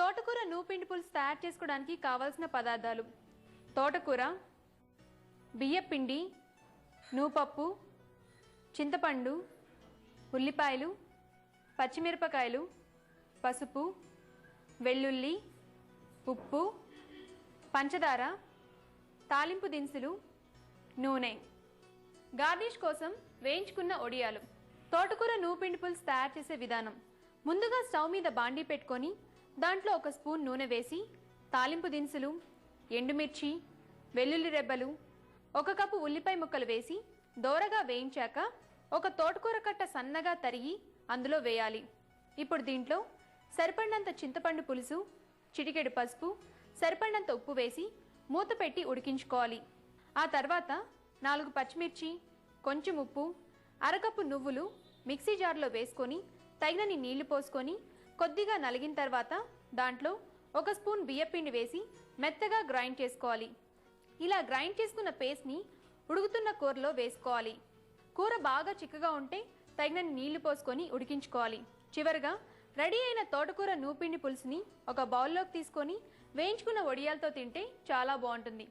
తోటకూర నూపిండి పులుసు తయారు చేసుకోవడానికి కావాల్సిన పదార్థాలు: తోటకూర, బియ్యపిండి, నూపప్పు, చింతపండు, ఉల్లిపాయలు, పచ్చిమిరపకాయలు, పసుపు, వెల్లుల్లి, ఉప్పు, పంచదార, తాలింపు దినుసులు, నూనె. గార్నిష్ కోసం వేయించుకున్న ఒడియాలు. తోటకూర నూపిండి పులుసు తయారు చేసే విధానం: ముందుగా స్టవ్ మీద బాండీ పెట్టుకొని దాంట్లో 1 స్పూన్ నూనె వేసి తాలింపు దినుసులు, ఎండుమిర్చి, వెల్లుల్లి రెబ్బలు, 1 కప్పు ఉల్లిపాయ ముక్కలు వేసి దోరగా వేయించాక ఒక తోటకూర కట్ట సన్నగా తరిగి అందులో వేయాలి. ఇప్పుడు దీంట్లో సరిపడినంత చింతపండు పులుసు, చిటికెడు పసుపు, సరిపడినంత ఉప్పు వేసి మూత పెట్టి ఉడికించుకోవాలి. ఆ తర్వాత 4 పచ్చిమిర్చి, కొంచెం ఉప్పు, 1/2 కప్పు నువ్వులు మిక్సీ జార్లో వేసుకొని తగినన్ని నీళ్లు పోసుకొని కొద్దిగా నలిగిన తర్వాత దాంట్లో 1 స్పూన్ బియ్యపిండి వేసి మెత్తగా గ్రైండ్ చేసుకోవాలి. ఇలా గ్రైండ్ చేసుకున్న పేస్ట్ని ఉడుకుతున్న కూరలో వేసుకోవాలి. కూర బాగా చిక్కగా ఉంటే తగినన్ని నీళ్లు పోసుకొని ఉడికించుకోవాలి. చివరగా రెడీ అయిన తోటకూర నూపిండి పులుసుని ఒక బౌల్లోకి తీసుకొని వేయించుకున్న వడియాలతో తింటే చాలా బాగుంటుంది.